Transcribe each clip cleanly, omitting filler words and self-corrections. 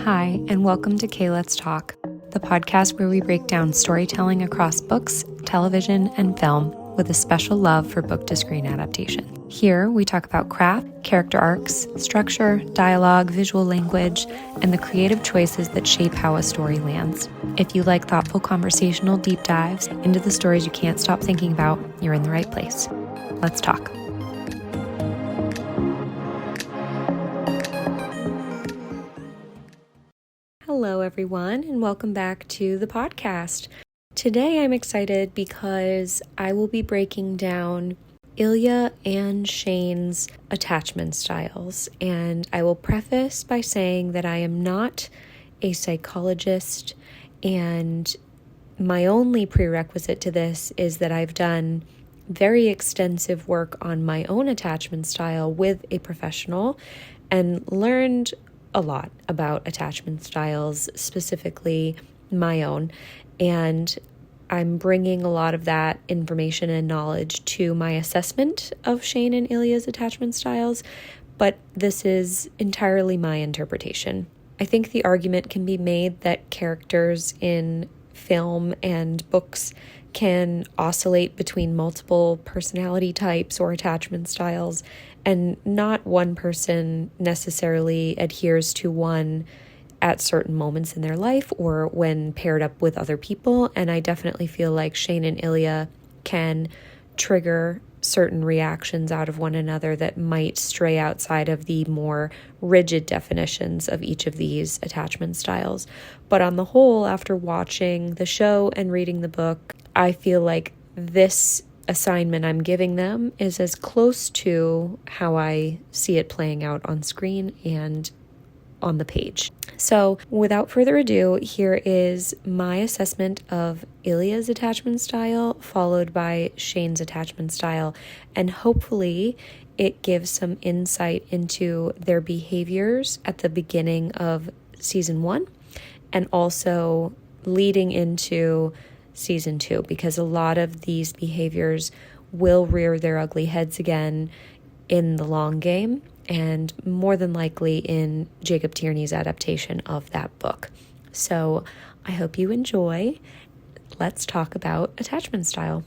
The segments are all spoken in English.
Hi, and welcome to Kay Let's Talk, the podcast where we break down storytelling across books, television, and film with a special love for book-to-screen adaptation. Here, we talk about craft, character arcs, structure, dialogue, visual language, and the creative choices that shape how a story lands. If you like thoughtful conversational deep dives into the stories you can't stop thinking about, you're in the right place. Let's talk. Hello, everyone, and welcome back to the podcast. Today, I'm excited because I will be breaking down Ilia and Shane's attachment styles, and I will preface by saying that I am not a psychologist, and my only prerequisite to this is that I've done very extensive work on my own attachment style with a professional and learned a lot about attachment styles, specifically my own, and I'm bringing a lot of that information and knowledge to my assessment of Shane and Ilya's attachment styles, but this is entirely my interpretation. I think the argument can be made that characters in film and books can oscillate between multiple personality types or attachment styles, and not one person necessarily adheres to one at certain moments in their life or when paired up with other people. And I definitely feel like Shane and Ilia can trigger certain reactions out of one another that might stray outside of the more rigid definitions of each of these attachment styles. But on the whole, after watching the show and reading the book, I feel like this assignment I'm giving them is as close to how I see it playing out on screen and on the page. So without further ado, here is my assessment of Ilia's attachment style, followed by Shane's attachment style, and hopefully it gives some insight into their behaviors at the beginning of season 1 and also leading into season 2, because a lot of these behaviors will rear their ugly heads again in the long game, and more than likely in Jacob Tierney's adaptation of that book. So I hope you enjoy. Let's talk about attachment style.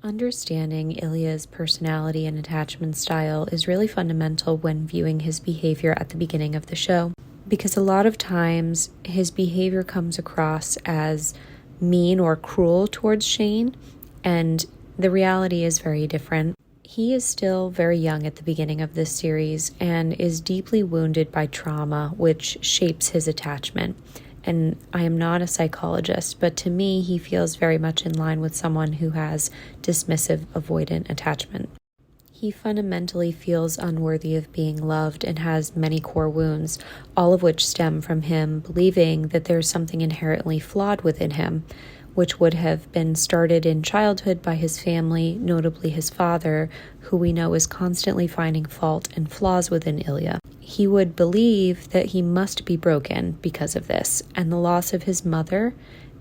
Understanding Ilya's personality and attachment style is really fundamental when viewing his behavior at the beginning of the show, because a lot of times his behavior comes across as mean or cruel towards Shane, and the reality is very different. He is still very young at the beginning of this series and is deeply wounded by trauma, which shapes his attachment. And I am not a psychologist, but to me, he feels very much in line with someone who has dismissive, avoidant attachment. He fundamentally feels unworthy of being loved and has many core wounds, all of which stem from him believing that there's something inherently flawed within him, which would have been started in childhood by his family, notably his father, who we know is constantly finding fault and flaws within Ilia. He would believe that he must be broken because of this, and the loss of his mother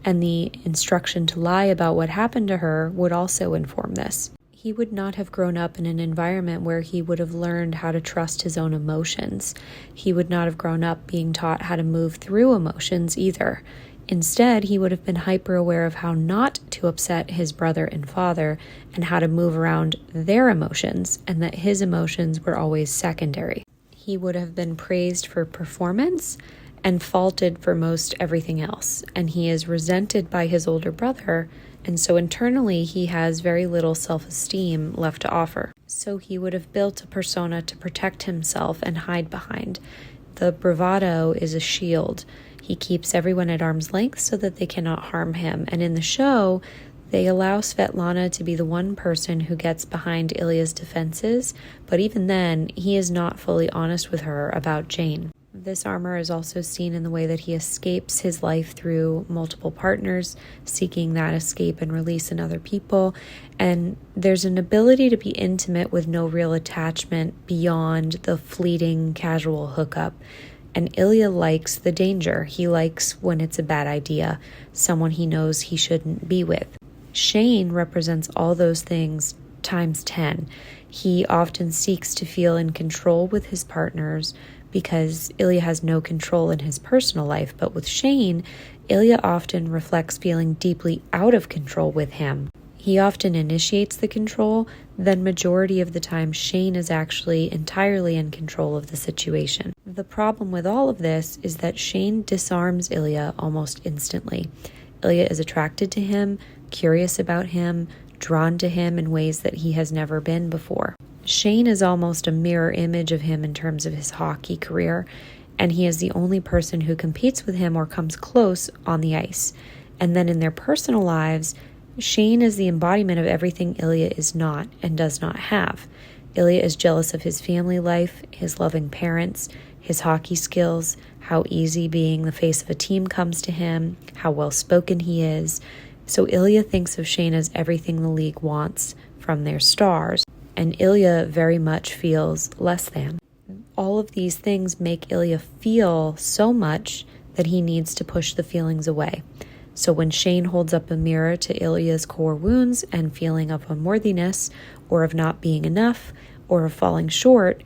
and the instruction to lie about what happened to her would also inform this. He would not have grown up in an environment where he would have learned how to trust his own emotions. He would not have grown up being taught how to move through emotions either. Instead, he would have been hyper aware of how not to upset his brother and father and how to move around their emotions, and that his emotions were always secondary. He would have been praised for performance and faulted for most everything else, and he is resented by his older brother, and so internally he has very little self-esteem left to offer. So he would have built a persona to protect himself and hide behind. The bravado is a shield. He keeps everyone at arm's length so that they cannot harm him. And in the show, they allow Svetlana to be the one person who gets behind Ilya's defenses, but even then, he is not fully honest with her about Jane. This armor is also seen in the way that he escapes his life through multiple partners, seeking that escape and release in other people. And there's an ability to be intimate with no real attachment beyond the fleeting casual hookup. And Ilia likes the danger. He likes when it's a bad idea, someone he knows he shouldn't be with. Shane represents all those things times 10. He often seeks to feel in control with his partners, because Ilia has no control in his personal life. But with Shane, Ilia often reflects feeling deeply out of control with him. He often initiates the control, then majority of the time Shane is actually entirely in control of the situation. The problem with all of this is that Shane disarms Ilia almost instantly. Ilia is attracted to him, curious about him, drawn to him in ways that he has never been before. Shane is almost a mirror image of him in terms of his hockey career, and he is the only person who competes with him or comes close on the ice. And then in their personal lives, Shane is the embodiment of everything Ilia is not and does not have. Ilia is jealous of his family life, his loving parents, his hockey skills, how easy being the face of a team comes to him, how well-spoken he is. So Ilia thinks of Shane as everything the league wants from their stars, and Ilia very much feels less than. All of these things make Ilia feel so much that he needs to push the feelings away. So when Shane holds up a mirror to Ilia's core wounds and feeling of unworthiness, or of not being enough, or of falling short,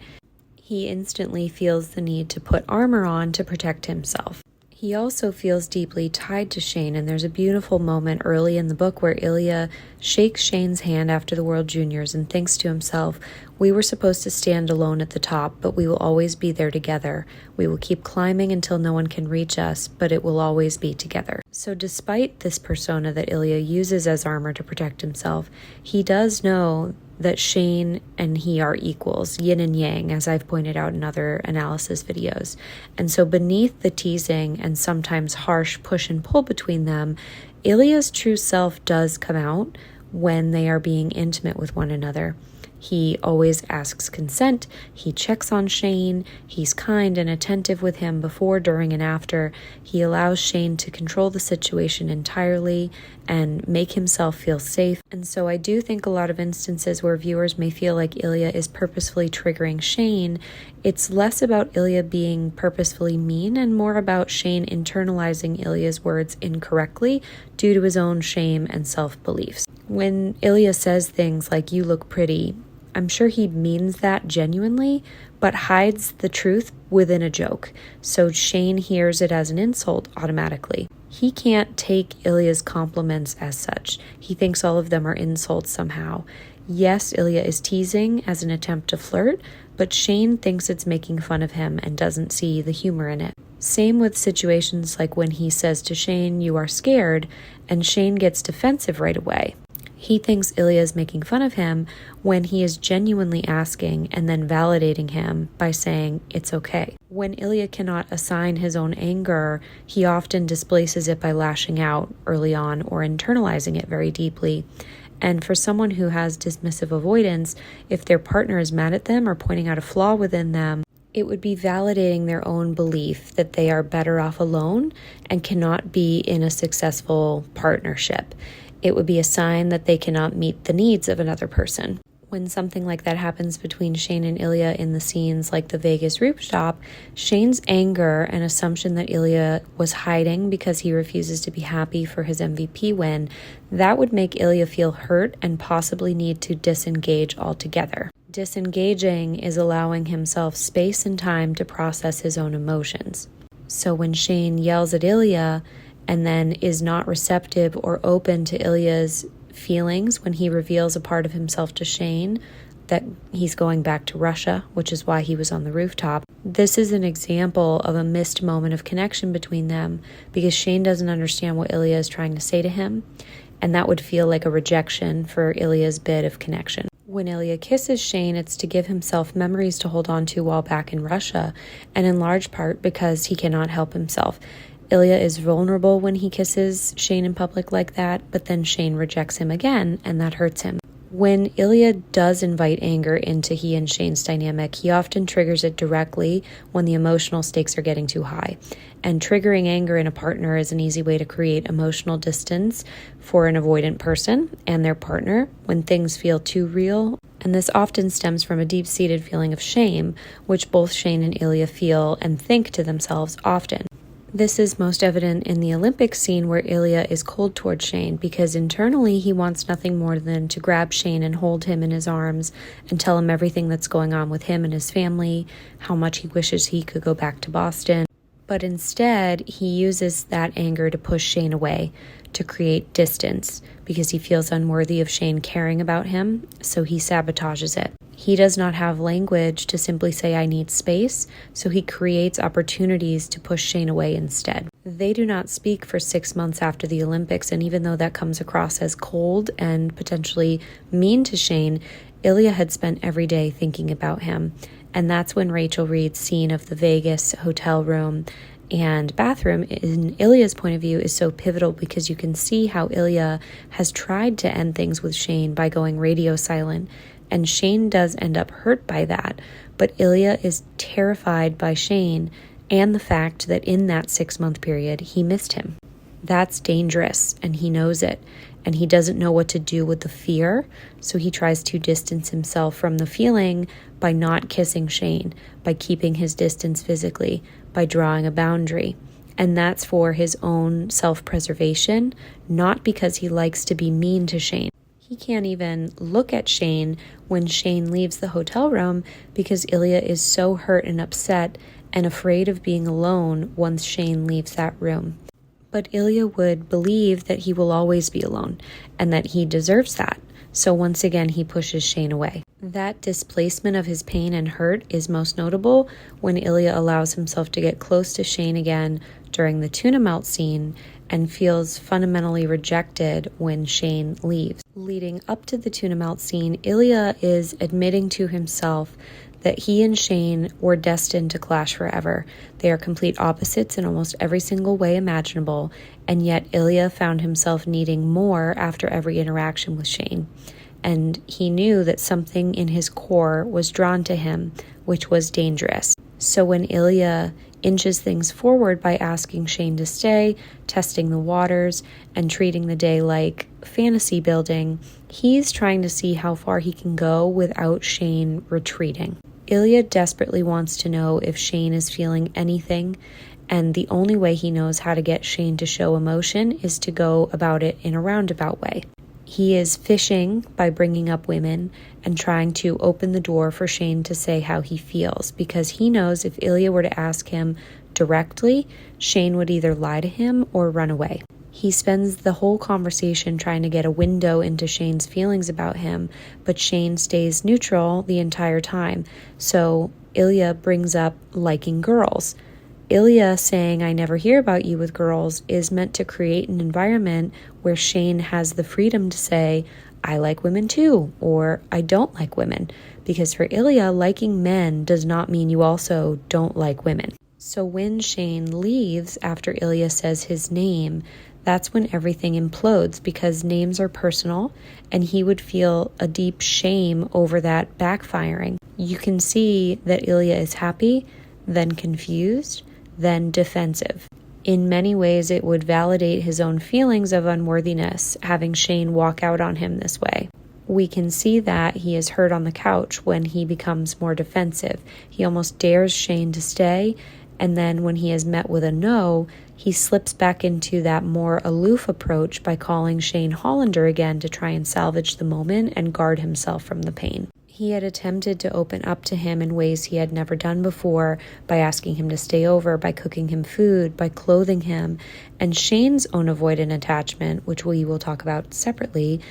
he instantly feels the need to put armor on to protect himself. He also feels deeply tied to Shane, and there's a beautiful moment early in the book where Ilia shakes Shane's hand after the World Juniors and thinks to himself, "We were supposed to stand alone at the top, but we will always be there together. We will keep climbing until no one can reach us, but it will always be together." So despite this persona that Ilia uses as armor to protect himself, he does know that Shane and he are equals, yin and yang, as I've pointed out in other analysis videos. And so beneath the teasing and sometimes harsh push and pull between them, Ilia's true self does come out when they are being intimate with one another. He always asks consent, he checks on Shane, he's kind and attentive with him before, during, and after. He allows Shane to control the situation entirely and make himself feel safe. And so I do think a lot of instances where viewers may feel like Ilia is purposefully triggering Shane, it's less about Ilia being purposefully mean and more about Shane internalizing Ilia's words incorrectly due to his own shame and self-beliefs. When Ilia says things like, "You look pretty," I'm sure he means that genuinely, but hides the truth within a joke. So Shane hears it as an insult automatically. He can't take Ilia's compliments as such. He thinks all of them are insults somehow. Yes, Ilia is teasing as an attempt to flirt, but Shane thinks it's making fun of him and doesn't see the humor in it. Same with situations like when he says to Shane, "You are scared," and Shane gets defensive right away. He thinks Ilia is making fun of him when he is genuinely asking and then validating him by saying it's okay. When Ilia cannot assign his own anger, he often displaces it by lashing out early on or internalizing it very deeply. And for someone who has dismissive avoidance, if their partner is mad at them or pointing out a flaw within them, it would be validating their own belief that they are better off alone and cannot be in a successful partnership. It would be a sign that they cannot meet the needs of another person. When something like that happens between Shane and Ilia in the scenes like the Vegas rooftop, Shane's anger and assumption that Ilia was hiding because he refuses to be happy for his MVP win, that would make Ilia feel hurt and possibly need to disengage altogether. Disengaging is allowing himself space and time to process his own emotions. So when Shane yells at Ilia and then is not receptive or open to Ilia's feelings when he reveals a part of himself to Shane, that he's going back to Russia, which is why he was on the rooftop. This is an example of a missed moment of connection between them because Shane doesn't understand what Ilia is trying to say to him, and that would feel like a rejection for Ilia's bit of connection. When Ilia kisses Shane, it's to give himself memories to hold on to while back in Russia, and in large part because he cannot help himself. Ilia is vulnerable when he kisses Shane in public like that, but then Shane rejects him again, and that hurts him. When Ilia does invite anger into he and Shane's dynamic, he often triggers it directly when the emotional stakes are getting too high. And triggering anger in a partner is an easy way to create emotional distance for an avoidant person and their partner when things feel too real. And this often stems from a deep-seated feeling of shame, which both Shane and Ilia feel and think to themselves often. This is most evident in the Olympics scene where Ilia is cold towards Shane because internally he wants nothing more than to grab Shane and hold him in his arms and tell him everything that's going on with him and his family, how much he wishes he could go back to Boston. But instead, he uses that anger to push Shane away, to create distance, because he feels unworthy of Shane caring about him, so he sabotages it. He does not have language to simply say, I need space, so he creates opportunities to push Shane away instead. They do not speak for 6 months after the Olympics, and even though that comes across as cold and potentially mean to Shane, Ilia had spent every day thinking about him. And that's when Rachel Reed's scene of the Vegas hotel room and bathroom, in Ilia's point of view, is so pivotal because you can see how Ilia has tried to end things with Shane by going radio silent. And Shane does end up hurt by that. But Ilia is terrified by Shane and the fact that in that 6-month period, he missed him. That's dangerous, and he knows it. And he doesn't know what to do with the fear, so he tries to distance himself from the feeling by not kissing Shane, by keeping his distance physically, by drawing a boundary. And that's for his own self-preservation, not because he likes to be mean to Shane. He can't even look at Shane when Shane leaves the hotel room because Ilia is so hurt and upset and afraid of being alone once Shane leaves that room. But Ilia would believe that he will always be alone and that he deserves that. So once again, he pushes Shane away. That displacement of his pain and hurt is most notable when Ilia allows himself to get close to Shane again during the tuna melt scene and feels fundamentally rejected when Shane leaves. Leading up to the tuna melt scene, Ilia is admitting to himself that he and Shane were destined to clash forever. They are complete opposites in almost every single way imaginable, and yet Ilia found himself needing more after every interaction with Shane. And he knew that something in his core was drawn to him, which was dangerous. So when Ilia inches things forward by asking Shane to stay, testing the waters, and treating the day like fantasy building, he's trying to see how far he can go without Shane retreating. Ilia desperately wants to know if Shane is feeling anything, and the only way he knows how to get Shane to show emotion is to go about it in a roundabout way. He is fishing by bringing up women and trying to open the door for Shane to say how he feels, because he knows if Ilia were to ask him directly, Shane would either lie to him or run away. He spends the whole conversation trying to get a window into Shane's feelings about him, but Shane stays neutral the entire time. So Ilia brings up liking girls. Ilia saying, I never hear about you with girls, is meant to create an environment where Shane has the freedom to say, I like women too, or I don't like women. Because for Ilia, liking men does not mean you also don't like women. So when Shane leaves after Ilia says his name, that's when everything implodes because names are personal and he would feel a deep shame over that backfiring. You can see that Ilia is happy, then confused, then defensive. In many ways, it would validate his own feelings of unworthiness, having Shane walk out on him this way. We can see that he is hurt on the couch when he becomes more defensive. He almost dares Shane to stay, and then when he is met with a no, he slips back into that more aloof approach by calling Shane Hollander again to try and salvage the moment and guard himself from the pain. He had attempted to open up to him in ways he had never done before, by asking him to stay over, by cooking him food, by clothing him, and Shane's own avoidant attachment, which we will talk about separately,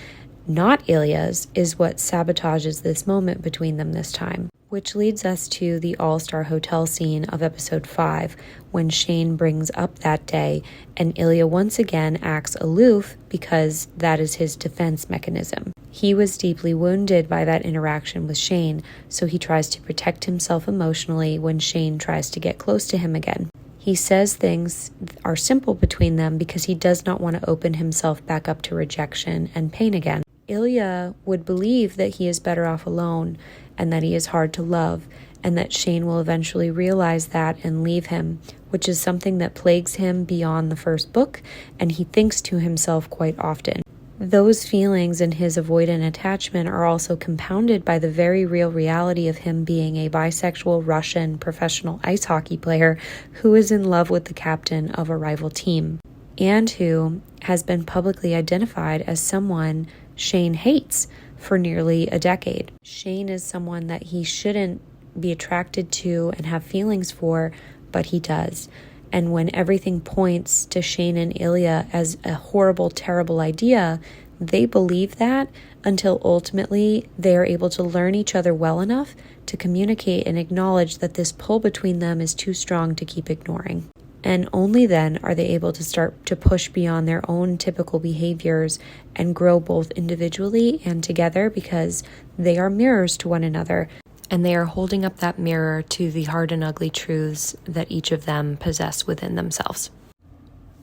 not Ilia's, is what sabotages this moment between them this time. Which leads us to the All-Star Hotel scene of episode 5, when Shane brings up that day, and Ilia once again acts aloof because that is his defense mechanism. He was deeply wounded by that interaction with Shane, so he tries to protect himself emotionally when Shane tries to get close to him again. He says things are simple between them because he does not want to open himself back up to rejection and pain again. Ilia would believe that he is better off alone and that he is hard to love, and that Shane will eventually realize that and leave him, which is something that plagues him beyond the first book, and he thinks to himself quite often. Those feelings in his avoidant attachment are also compounded by the very real reality of him being a bisexual Russian professional ice hockey player who is in love with the captain of a rival team and who has been publicly identified as someone Shane hates for nearly a decade. Shane is someone that he shouldn't be attracted to and have feelings for, but he does. And when everything points to Shane and Ilya as a horrible, terrible idea, they believe that until ultimately they are able to learn each other well enough to communicate and acknowledge that this pull between them is too strong to keep ignoring. And only then are they able to start to push beyond their own typical behaviors and grow both individually and together, because they are mirrors to one another. And they are holding up that mirror to the hard and ugly truths that each of them possess within themselves.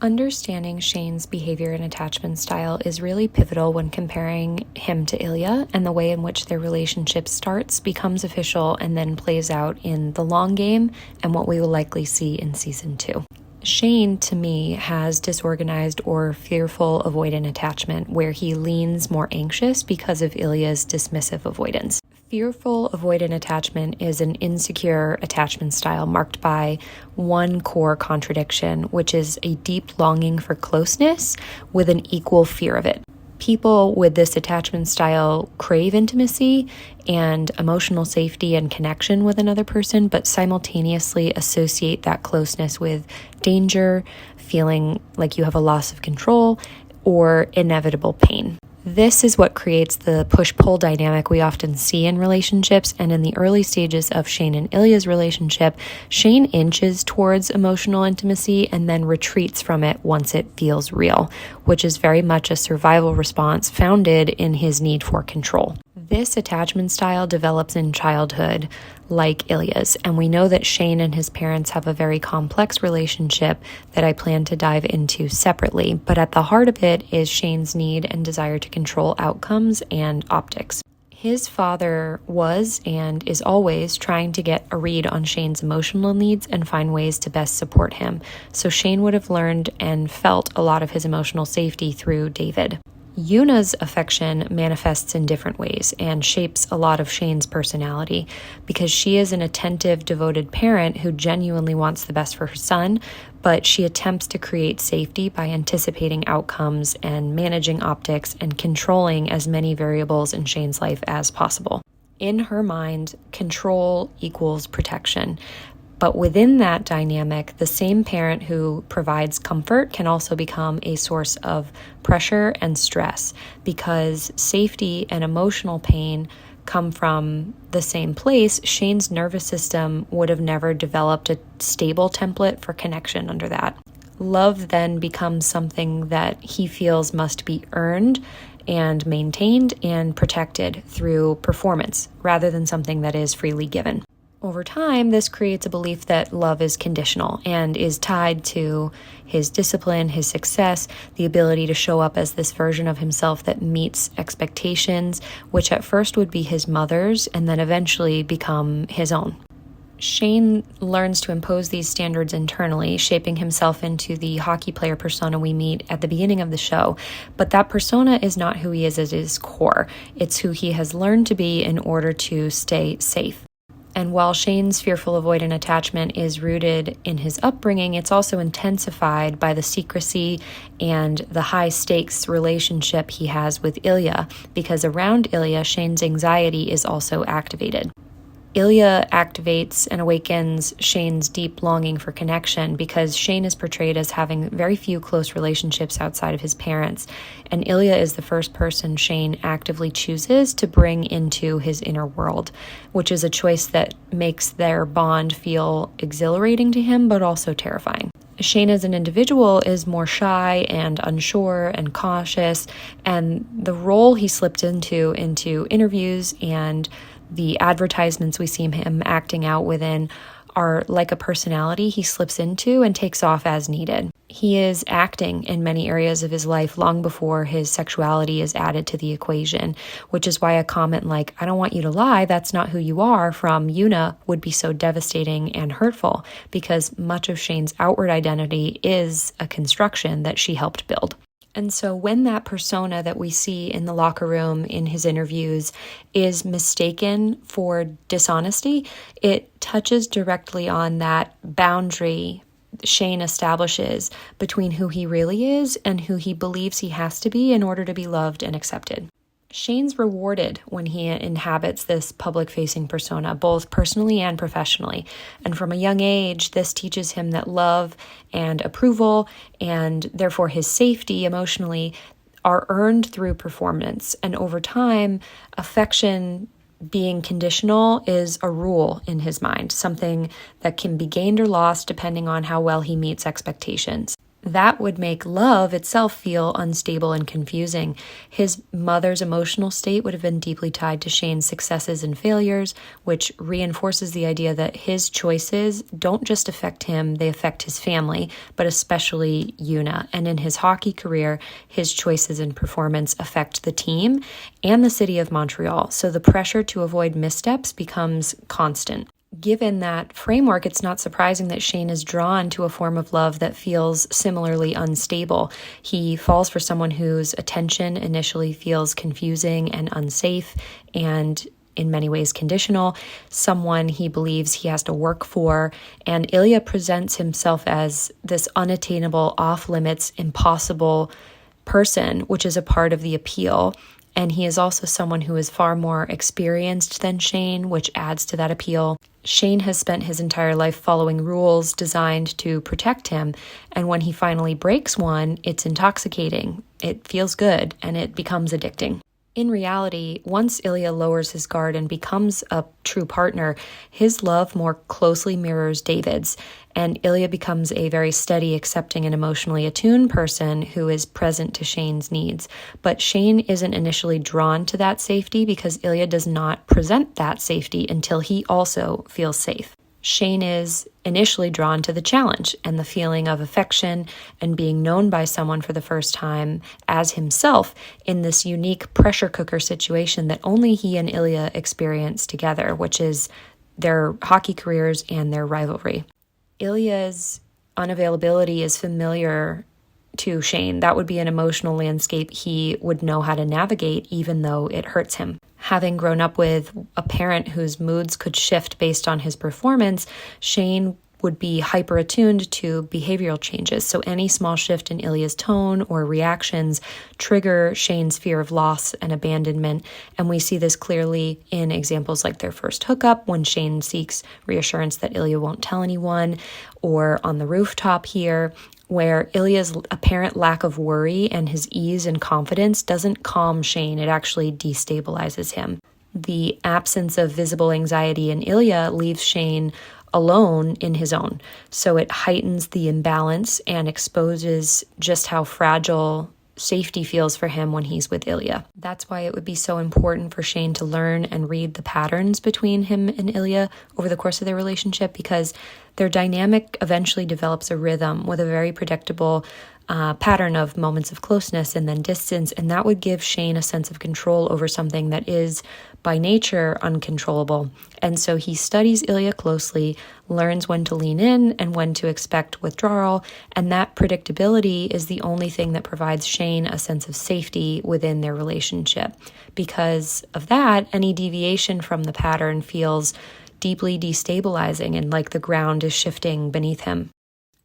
Understanding Shane's behavior and attachment style is really pivotal when comparing him to Ilia, and the way in which their relationship starts, becomes official, and then plays out in the long game and what we will likely see in season 2. Shane, to me, has disorganized or fearful avoidant attachment, where he leans more anxious because of Ilya's dismissive avoidance. Fearful avoidant attachment is an insecure attachment style marked by one core contradiction, which is a deep longing for closeness with an equal fear of it. People with this attachment style crave intimacy and emotional safety and connection with another person, but simultaneously associate that closeness with danger, feeling like you have a loss of control, or inevitable pain. This is what creates the push-pull dynamic we often see in relationships, and in the early stages of Shane and Ilya's relationship, Shane inches towards emotional intimacy and then retreats from it once it feels real, which is very much a survival response founded in his need for control. This attachment style develops in childhood, like Ilya's, and we know that Shane and his parents have a very complex relationship that I plan to dive into separately, but at the heart of it is Shane's need and desire to control outcomes and optics. His father was and is always trying to get a read on Shane's emotional needs and find ways to best support him, so Shane would have learned and felt a lot of his emotional safety through David. Yuna's affection manifests in different ways and shapes a lot of Shane's personality, because she is an attentive, devoted parent who genuinely wants the best for her son, but she attempts to create safety by anticipating outcomes and managing optics and controlling as many variables in Shane's life as possible. In her mind, control equals protection. But within that dynamic, the same parent who provides comfort can also become a source of pressure and stress, because safety and emotional pain come from the same place. Shane's nervous system would have never developed a stable template for connection under that. Love then becomes something that he feels must be earned and maintained and protected through performance, rather than something that is freely given. Over time, this creates a belief that love is conditional and is tied to his discipline, his success, the ability to show up as this version of himself that meets expectations, which at first would be his mother's and then eventually become his own. Shane learns to impose these standards internally, shaping himself into the hockey player persona we meet at the beginning of the show. But that persona is not who he is at his core. It's who he has learned to be in order to stay safe. And while Shane's fearful avoidant attachment is rooted in his upbringing, it's also intensified by the secrecy and the high stakes relationship he has with Ilia, because around Ilia, Shane's anxiety is also activated. Ilia activates and awakens Shane's deep longing for connection, because Shane is portrayed as having very few close relationships outside of his parents, and Ilia is the first person Shane actively chooses to bring into his inner world, which is a choice that makes their bond feel exhilarating to him, but also terrifying. Shane as an individual is more shy and unsure and cautious, and the role he slipped into interviews and the advertisements we see him acting out within are like a personality he slips into and takes off as needed. He is acting in many areas of his life long before his sexuality is added to the equation, which is why a comment like, "I don't want you to lie, that's not who you are," from Yuna would be so devastating and hurtful, because much of Shane's outward identity is a construction that she helped build. And so when that persona that we see in the locker room in his interviews is mistaken for dishonesty, it touches directly on that boundary Shane establishes between who he really is and who he believes he has to be in order to be loved and accepted. Shane's rewarded when he inhabits this public-facing persona, both personally and professionally. And from a young age, this teaches him that love and approval, and therefore his safety emotionally, are earned through performance. And over time, affection being conditional is a rule in his mind, something that can be gained or lost depending on how well he meets expectations. That would make love itself feel unstable and confusing. His mother's emotional state would have been deeply tied to Shane's successes and failures, which reinforces the idea that his choices don't just affect him, they affect his family, but especially Una. And in his hockey career, his choices and performance affect the team and the city of Montreal. So the pressure to avoid missteps becomes constant. Given that framework, it's not surprising that Shane is drawn to a form of love that feels similarly unstable. He falls for someone whose attention initially feels confusing and unsafe and in many ways conditional, someone he believes he has to work for, and Ilia presents himself as this unattainable, off-limits, impossible person, which is a part of the appeal. And he is also someone who is far more experienced than Shane, which adds to that appeal. Shane has spent his entire life following rules designed to protect him, and when he finally breaks one, it's intoxicating. It feels good, and it becomes addicting. In reality, once Ilia lowers his guard and becomes a true partner, his love more closely mirrors David's, and Ilia becomes a very steady, accepting, and emotionally attuned person who is present to Shane's needs. But Shane isn't initially drawn to that safety because Ilia does not present that safety until he also feels safe. Shane is initially drawn to the challenge and the feeling of affection and being known by someone for the first time as himself in this unique pressure cooker situation that only he and Ilia experience together, which is their hockey careers and their rivalry. Ilia's unavailability is familiar to Shane. That would be an emotional landscape he would know how to navigate, even though it hurts him. Having grown up with a parent whose moods could shift based on his performance, Shane would be hyper attuned to behavioral changes. So any small shift in Ilia's tone or reactions trigger Shane's fear of loss and abandonment. And we see this clearly in examples like their first hookup, when Shane seeks reassurance that Ilia won't tell anyone, or on the rooftop here, where Ilia's apparent lack of worry and his ease and confidence doesn't calm Shane, it actually destabilizes him. The absence of visible anxiety in Ilia leaves Shane alone in his own, so it heightens the imbalance and exposes just how fragile safety feels for him when he's with Ilia. That's why it would be so important for Shane to learn and read the patterns between him and Ilia over the course of their relationship, because their dynamic eventually develops a rhythm with a very predictable pattern of moments of closeness and then distance, and that would give Shane a sense of control over something that is by nature uncontrollable. And so he studies Ilia closely, learns when to lean in and when to expect withdrawal, and that predictability is the only thing that provides Shane a sense of safety within their relationship. Because of that, any deviation from the pattern feels deeply destabilizing and like the ground is shifting beneath him.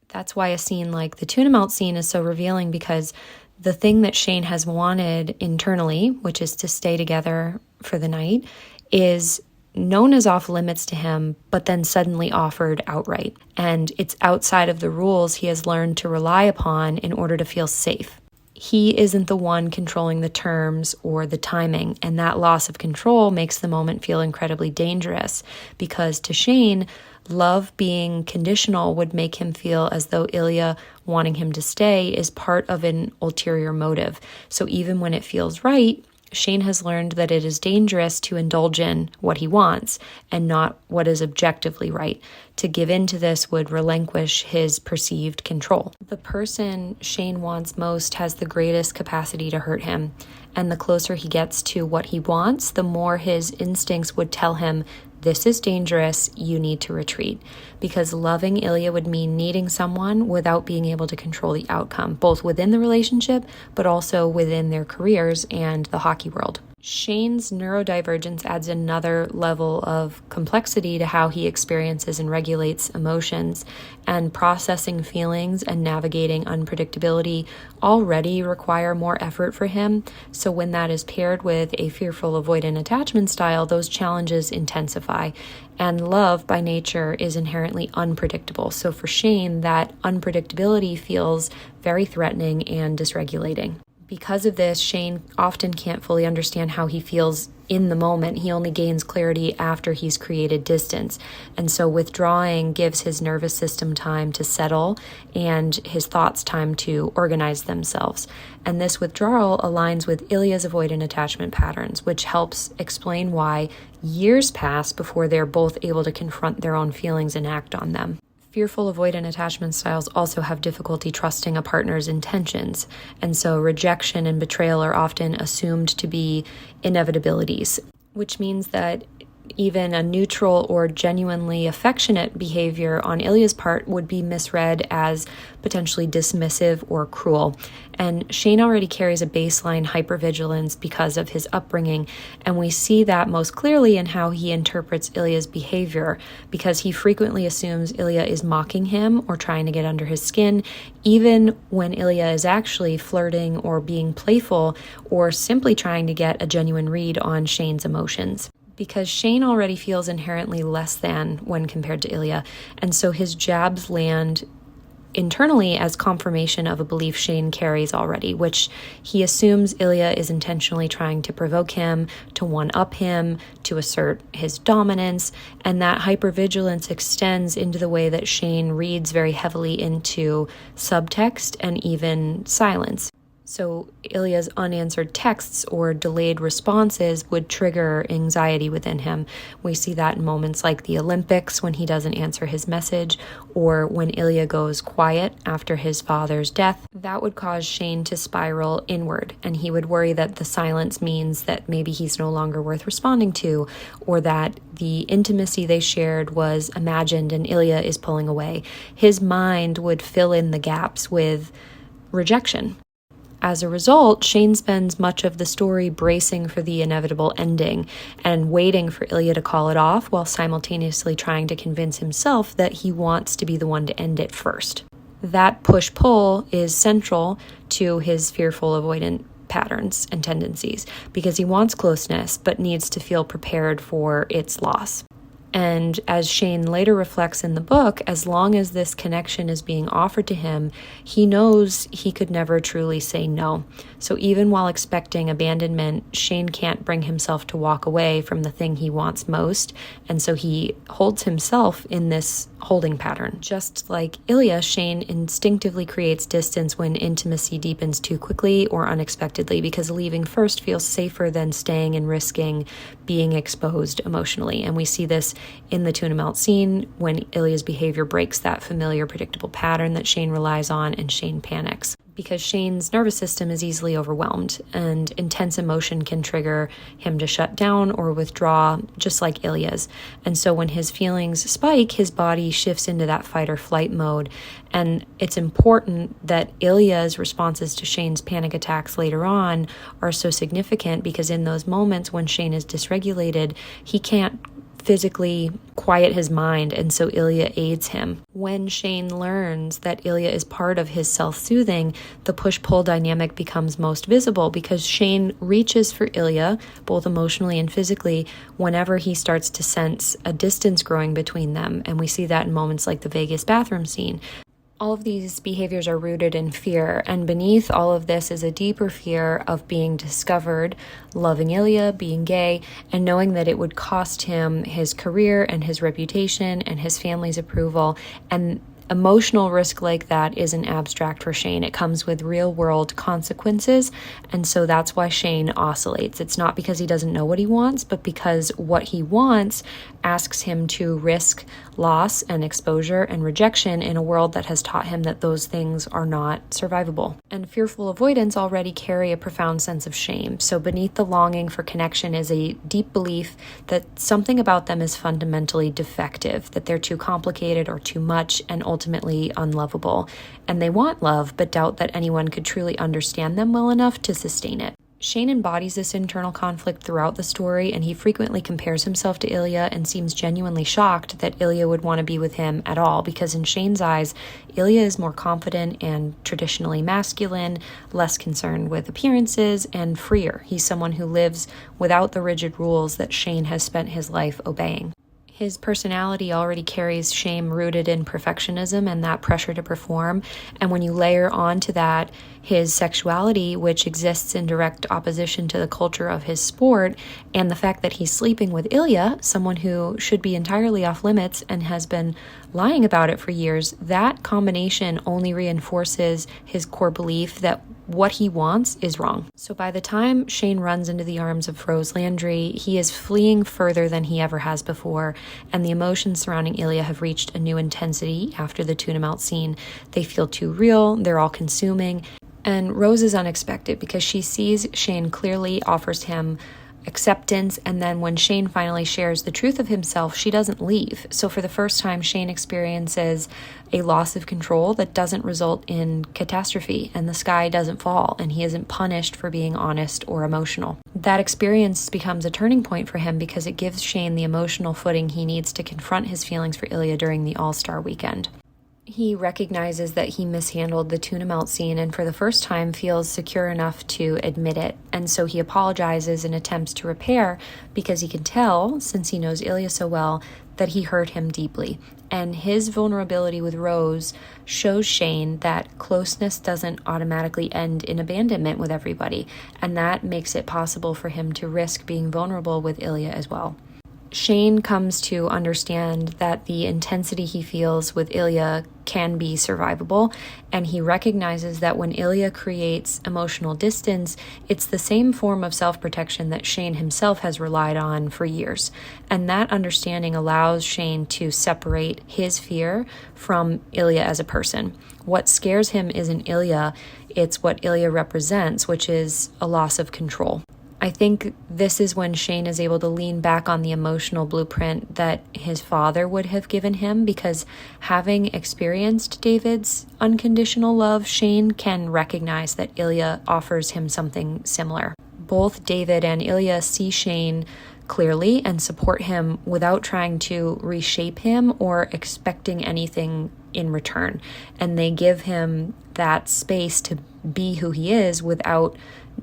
That's why a scene like the tuna melt scene is so revealing, because the thing that Shane has wanted internally, which is to stay together for the night, is known as off limits to him, but then suddenly offered outright. And it's outside of the rules he has learned to rely upon in order to feel safe. He isn't the one controlling the terms or the timing, and that loss of control makes the moment feel incredibly dangerous, because to Shane, love being conditional would make him feel as though Ilia wanting him to stay is part of an ulterior motive. So even when it feels right, Shane has learned that it is dangerous to indulge in what he wants and not what is objectively right. To give in to this would relinquish his perceived control. The person Shane wants most has the greatest capacity to hurt him, and the closer he gets to what he wants, the more his instincts would tell him this is dangerous, you need to retreat. Because loving Ilia would mean needing someone without being able to control the outcome, both within the relationship, but also within their careers and the hockey world. Shane's neurodivergence adds another level of complexity to how he experiences and regulates emotions, and processing feelings and navigating unpredictability already require more effort for him. So when that is paired with a fearful avoidant attachment style, those challenges intensify. And love by nature is inherently unpredictable. So for Shane, that unpredictability feels very threatening and dysregulating. Because of this, Shane often can't fully understand how he feels in the moment. He only gains clarity after he's created distance. And so withdrawing gives his nervous system time to settle and his thoughts time to organize themselves. And this withdrawal aligns with Ilya's avoidant attachment patterns, which helps explain why years pass before they're both able to confront their own feelings and act on them. Fearful avoidant attachment styles also have difficulty trusting a partner's intentions, and so rejection and betrayal are often assumed to be inevitabilities, which means that even a neutral or genuinely affectionate behavior on Ilya's part would be misread as potentially dismissive or cruel. And Shane already carries a baseline hypervigilance because of his upbringing, and we see that most clearly in how he interprets Ilya's behavior, because he frequently assumes Ilia is mocking him or trying to get under his skin, even when Ilia is actually flirting or being playful or simply trying to get a genuine read on Shane's emotions. Because Shane already feels inherently less than when compared to Ilia, and so his jabs land internally as confirmation of a belief Shane carries already, which he assumes Ilia is intentionally trying to provoke him, to one-up him, to assert his dominance, and that hypervigilance extends into the way that Shane reads very heavily into subtext and even silence. So Ilya's unanswered texts or delayed responses would trigger anxiety within him. We see that in moments like the Olympics when he doesn't answer his message, or when Ilia goes quiet after his father's death. That would cause Shane to spiral inward, and he would worry that the silence means that maybe he's no longer worth responding to, or that the intimacy they shared was imagined and Ilia is pulling away. His mind would fill in the gaps with rejection. As a result, Shane spends much of the story bracing for the inevitable ending and waiting for Ilia to call it off, while simultaneously trying to convince himself that he wants to be the one to end it first. That push-pull is central to his fearful avoidant patterns and tendencies, because he wants closeness but needs to feel prepared for its loss. And as Shane later reflects in the book, as long as this connection is being offered to him, he knows he could never truly say no. So even while expecting abandonment, Shane can't bring himself to walk away from the thing he wants most, and so he holds himself in this holding pattern. Just like Ilia, Shane instinctively creates distance when intimacy deepens too quickly or unexpectedly, because leaving first feels safer than staying and risking being exposed emotionally. And we see this in the tuna melt scene when Ilya's behavior breaks that familiar, predictable pattern that Shane relies on, and Shane panics. Because Shane's nervous system is easily overwhelmed, and intense emotion can trigger him to shut down or withdraw, just like Ilya's. And so when his feelings spike, his body shifts into that fight or flight mode. And it's important that Ilya's responses to Shane's panic attacks later on are so significant, because in those moments when Shane is dysregulated, he can't physically quiet his mind, and so Ilia aids him. When Shane learns that Ilia is part of his self-soothing, the push-pull dynamic becomes most visible, because Shane reaches for Ilia, both emotionally and physically, whenever he starts to sense a distance growing between them, and we see that in moments like the Vegas bathroom scene. All of these behaviors are rooted in fear, and beneath all of this is a deeper fear of being discovered, loving Ilia, being gay, and knowing that it would cost him his career and his reputation and his family's approval. And Emotional risk like that isn't abstract for Shane. It comes with real world consequences. And so that's why Shane oscillates. It's not because he doesn't know what he wants, but because what he wants asks him to risk loss and exposure and rejection in a world that has taught him that those things are not survivable. And fearful avoidants already carry a profound sense of shame. So beneath the longing for connection is a deep belief that something about them is fundamentally defective, that they're too complicated or too much and ultimately unlovable. And they want love, but doubt that anyone could truly understand them well enough to sustain it. Shane embodies this internal conflict throughout the story, and he frequently compares himself to Ilia and seems genuinely shocked that Ilia would want to be with him at all, because in Shane's eyes, Ilia is more confident and traditionally masculine, less concerned with appearances, and freer. He's someone who lives without the rigid rules that Shane has spent his life obeying. His personality already carries shame rooted in perfectionism and that pressure to perform. And when you layer onto that his sexuality, which exists in direct opposition to the culture of his sport, and the fact that he's sleeping with Ilia, someone who should be entirely off limits and has been lying about it for years, that combination only reinforces his core belief that what he wants is wrong. So by the time Shane runs into the arms of Rose Landry, he is fleeing further than he ever has before, and the emotions surrounding Ilia have reached a new intensity after the tuna melt scene. They feel too real, they're all consuming, and Rose is unexpected because she sees Shane clearly, offers him acceptance, and then when Shane finally shares the truth of himself, she doesn't leave. So for the first time, Shane experiences a loss of control that doesn't result in catastrophe, and the sky doesn't fall, and he isn't punished for being honest or emotional. That experience becomes a turning point for him because it gives Shane the emotional footing he needs to confront his feelings for Ilia during the All-Star weekend. He recognizes that he mishandled the tuna melt scene and for the first time feels secure enough to admit it. And so he apologizes and attempts to repair because he can tell, since he knows Ilia so well, that he hurt him deeply. And his vulnerability with Rose shows Shane that closeness doesn't automatically end in abandonment with everybody. And that makes it possible for him to risk being vulnerable with Ilia as well. Shane comes to understand that the intensity he feels with Ilia can be survivable, and he recognizes that when Ilia creates emotional distance, it's the same form of self-protection that Shane himself has relied on for years. And that understanding allows Shane to separate his fear from Ilia as a person. What scares him isn't Ilia, it's what Ilia represents, which is a loss of control. I think this is when Shane is able to lean back on the emotional blueprint that his father would have given him, because having experienced David's unconditional love, Shane can recognize that Ilia offers him something similar. Both David and Ilia see Shane clearly and support him without trying to reshape him or expecting anything in return. And they give him that space to be who he is without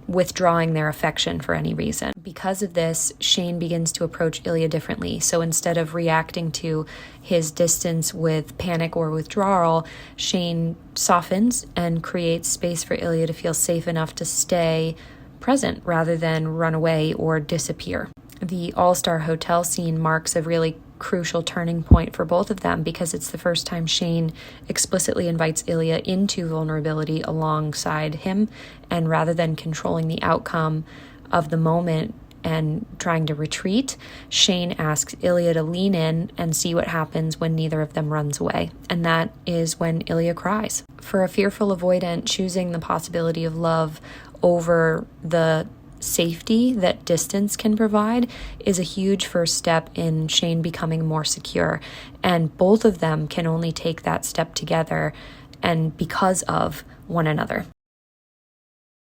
withdrawing their affection for any reason. Because of this, Shane begins to approach Ilia differently. So instead of reacting to his distance with panic or withdrawal, Shane softens and creates space for Ilia to feel safe enough to stay present rather than run away or disappear. The All-Star Hotel scene marks a really crucial turning point for both of them because it's the first time Shane explicitly invites Ilia into vulnerability alongside him, and rather than controlling the outcome of the moment and trying to retreat, Shane asks Ilia to lean in and see what happens when neither of them runs away. And that is when Ilia cries. For a fearful avoidant, choosing the possibility of love over the safety that distance can provide is a huge first step in Shane becoming more secure. And both of them can only take that step together and because of one another.